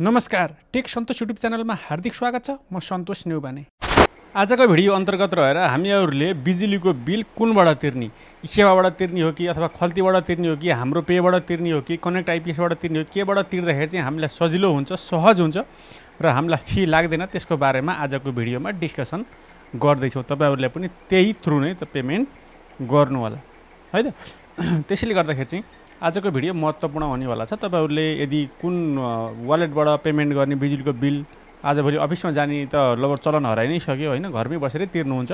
नमस्कार, टेक सन्तोष युट्युब च्यानलमा हार्दिक स्वागत छ। म सन्तोष नेउबाने। आजको भिडियो अन्तर्गत रहेर हामीहरूले बिजुलीको बिल कुनबाट तिर्ने, सेवाबाट तिर्ने हो कि अथवा खल्तीबाट तिर्ने हो कि हाम्रो पेबाट तिर्ने हो कि कनेक्ट आइपिएसबाट तिर्ने हो, केबाट तिर्दाखेरि चाहिँ हामीलाई सजिलो हुन्छ, सहज हुन्छ र हामीलाई फी लाग्दैन, त्यसको बारेमा आजको भिडियोमा डिस्कसन गर्दैछौँ। तपाईहरुले पनि त्यही थ्रु नै त पेमेन्ट गर्नु होला है त। त्यसैले गर्दाखेरि चाहिँ आजको भिडियो महत्त्वपूर्ण हुनेवाला छ। तपाईहरुले यदि कुन वालेटबाट पेमेन्ट गर्ने बिजुलीको बिल आजभोलि अफिसमा जाने त लगभग चलन हराइ नै सक्यो हैन, घरमै बसेरै तिर्नुहुन्छ।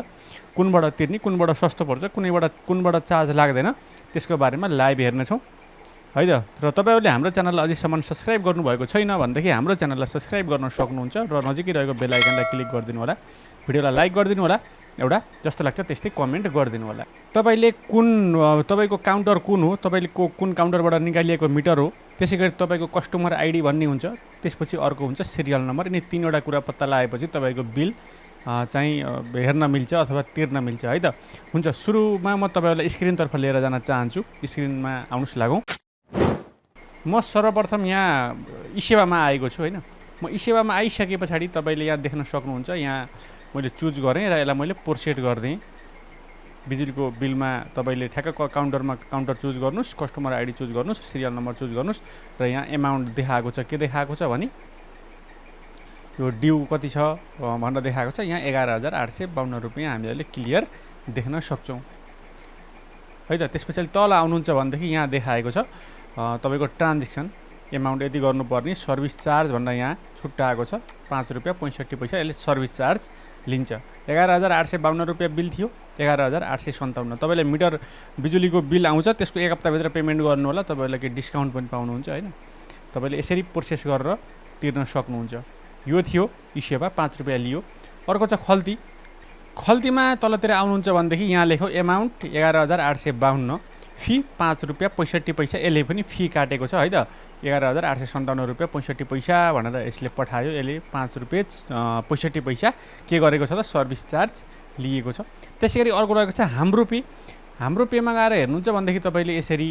कुनबाट तिर्ने, कुनबाट सस्तो पर्छ, कुनबाट चार्ज लाग्दैन, त्यसको बारेमा लाइभ हेर्नेछौँ है त। र तपाईहरुले हाम्रो च्यानललाई अझैसम्म सब्स्क्राइब गर्नुभएको छैन भनेदेखि हाम्रो च्यानललाई सब्स्क्राइब गर्न सक्नुहुन्छ र नजिकै रहेको बेल आइकनलाई क्लिक गरिदिनु होला। भिडियोलाई लाइक गरिदिनु होला, एउटा जस्तो लाग्छ त्यस्तै कमेन्ट गरिदिनु होला। तपाईले तपाईको काउन्टर कुन हो, तपाईले कुन काउन्टरबाट निकालिएको मिटर हो, त्यसैगरी तपाईको कस्टमर आइडी भन्ने हुन्छ, त्यसपछि अर्को हुन्छ सिरियल नम्बर। यिनी तीनवटा कुरा पत्ता लगाएपछि तपाईको बिल चाहिँ हेर्न मिल्छ अथवा तिर्न मिल्छ है त। हुन्छ, सुरुमा म तपाईहरुलाई स्क्रिनतर्फ लिएर जान चाहन्छु। स्क्रिनमा आउनुस् लागौँ। म सर्वप्रथम यहाँ ई-सेवामा आएको छु हैन। म ई-सेवामा आइसके पछाडि तपाईले यहाँ देख्न सक्नुहुन्छ, यहाँ मैले चुज गरेँ र यसलाई मैले प्रोसेड गरिदिएँ। बिजुलीको बिलमा तपाईले ठ्याक्क काउन्टर चुज गर्नुस्, कस्टमर आइडी चुज गर्नुस्, सिरियल नम्बर चुज गर्नुस् र यहाँ एमाउन्ट देखाएको छ। के देखाएको छ भने यो ड्यू कति छ भनेर देखाएको छ। यहाँ 11,852 रुपैयाँ हामीहरूले क्लियर देख्न सक्छौँ है त। त्यसपछि तल आउनुहुन्छ भनेदेखि यहाँ देखाएको छ तपाईको ट्रान्जेक्सन एमाउन्ट यति गर्नुपर्ने, सर्भिस चार्ज भनेर यहाँ छुट्याएको छ 5 रुपैयाँ 65 पैसा। यसले सर्भिस चार्ज लिन्छ। 11,852 रुपैयाँ बिल थियो, 11,857। तपाईले मिटर बिजुलीको बिल आउँछ, त्यसको एक हप्ताभित्र पेमेन्ट गर्नु होला। तपाईले के डिस्काउन्ट पनि पाउनुहुन्छ हैन। तपाईले यसरी प्रोसेस गरेर तिर्न सक्नुहुन्छ। यो थियो ई-सेवा, 5 रुपैयाँ लियो। अर्को छ खल्ती। खल्तीमा तलतिर आउनुहुन्छ भनेदेखि यहाँ लेखौ एमाउन्ट 11,852, फी 5 रुपैयाँ 65 पैसा। यसले पनि फी काटेको छ है त। 11,857 रुपैयाँ 65 पैसा भनेर यसले पठायो। यसले 5 रुपैयाँ 65 पैसा के गरेको छ त, सर्भिस चार्ज लिएको छ। त्यसैगरी अर्को रहेको छ हाम्रो पे। हाम्रो पेमा गएर हेर्नुहुन्छ भनेदेखि तपाईले यसरी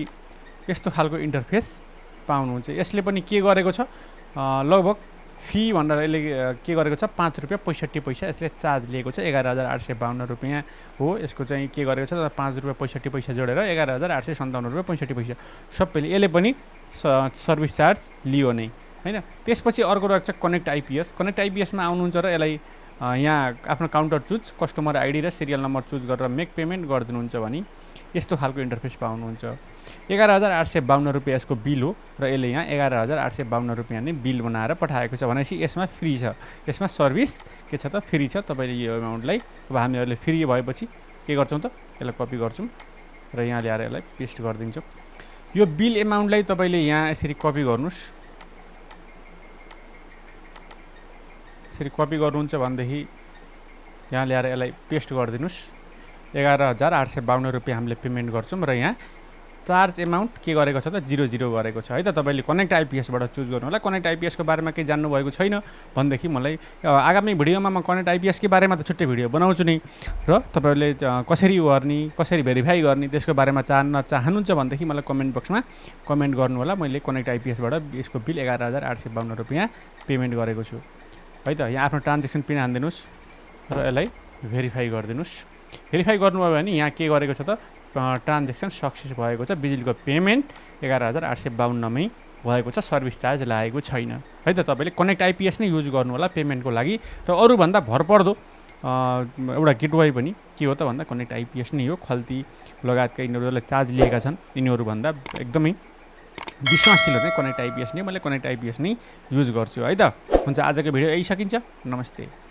यस्तो खालको इन्टरफेस पाउनुहुन्छ। यसले पनि के गरेको छ, लगभग फी भनेर यसले के गरेको छ 5 रुपैयाँ 65 पैसा यसले चार्ज लिएको छ। 11,852 रुपैयाँ हो। यसको चाहिँ के गरेको छ, 5 रुपैयाँ 65 पैसा जोडेर 11,857 रुपैयाँ 65 पैसा सबैले यसले पनि सर्भिस चार्ज लियो नै हैन। त्यसपछि अर्को रहेको छ कनेक्ट आइपिएस। कनेक्ट आइपिएसमा आउनुहुन्छ र यसलाई यहाँ आफ्नो काउन्टर चुज, कस्टमर आइडी र सिरियल नम्बर चुज गरेर मेक पेमेन्ट गरिदिनुहुन्छ भने यस्तो खालको इन्टरफेस पाउनुहुन्छ। 11,852 रुपैयाँ यसको बिल हो र यसले यहाँ 11,852 रुपैयाँ नै बिल बनाएर पठाएको छ। भनेपछि यसमा फ्री छ, यसमा सर्भिस के छ त, फ्री छ। तपाईले यो एमाउन्टलाई अब हामीहरूले फ्री भएपछि के गर्छौँ त, यसलाई कपी गर्छौँ र यहाँ ल्याएर यसलाई पेस्ट गरिदिन्छौँ। यो बिल एमाउन्टलाई तपाईले यहाँ यसरी कपी गर्नुस्। यसरी कपी गर्नुहुन्छ भनेदेखि यहाँ ल्याएर यसलाई पेस्ट गरिदिनुस्। 11,852 रुपैयाँ हामीले पेमेन्ट गर्छौँ र यहाँ चार्ज एमाउन्ट के गरेको छ त, 00 गरेको छ है त। तपाईले कनेक्ट आइपिएसबाट चुज गर्नु होला। कनेक्ट आइपिएसको बारेमा केही जान्नुभएको छैन भनेदेखि मलाई आगामी भिडियोमा म कनेक्ट आइपिएसकै बारेमा त छुट्टै भिडियो बनाउँछु नै, र तपाईले कसरी गर्ने, कसरी भेरिफाई गर्ने, त्यसको बारेमा जान्न चाहनुहुन्छ भनेदेखि मलाई कमेन्ट बक्समा कमेन्ट गर्नु होला। मैले कनेक्ट आइपिएसबाट यसको बिल 11,852 रुपैयाँ पेमेन्ट गरेको छु है त। यहाँ आफ्नो ट्रान्जेक्सन पिन हान्दिनुस् र यसलाई भेरिफाई गरिदिनुस्। भेरिफाई गर्नुभयो भने यहाँ के गरेको छ त, ट्रान्जेक्सन सक्सेस भएको छ। बिजुलीको पेमेन्ट 11,852 मै भएको छ, सर्भिस चार्ज लागेको छैन है त। तपाईले कनेक्ट आइपिएस नै युज गर्नु होला पेमेन्टको लागि। र अरूभन्दा भरपर्दो एउटा गेटवे पनि के हो त भन्दा कनेक्ट आइपिएस नै हो। खल्ती लगायतका यिनीहरूले चार्ज लिएका छन्, यिनीहरूभन्दा एकदमै विश्वासिलो चाहिँ कनेक्ट आइपिएस नै। मैले कनेक्ट आइपिएस नै युज गर्छु है त। हुन्छ, आजको भिडियो यही सकिन्छ। नमस्ते।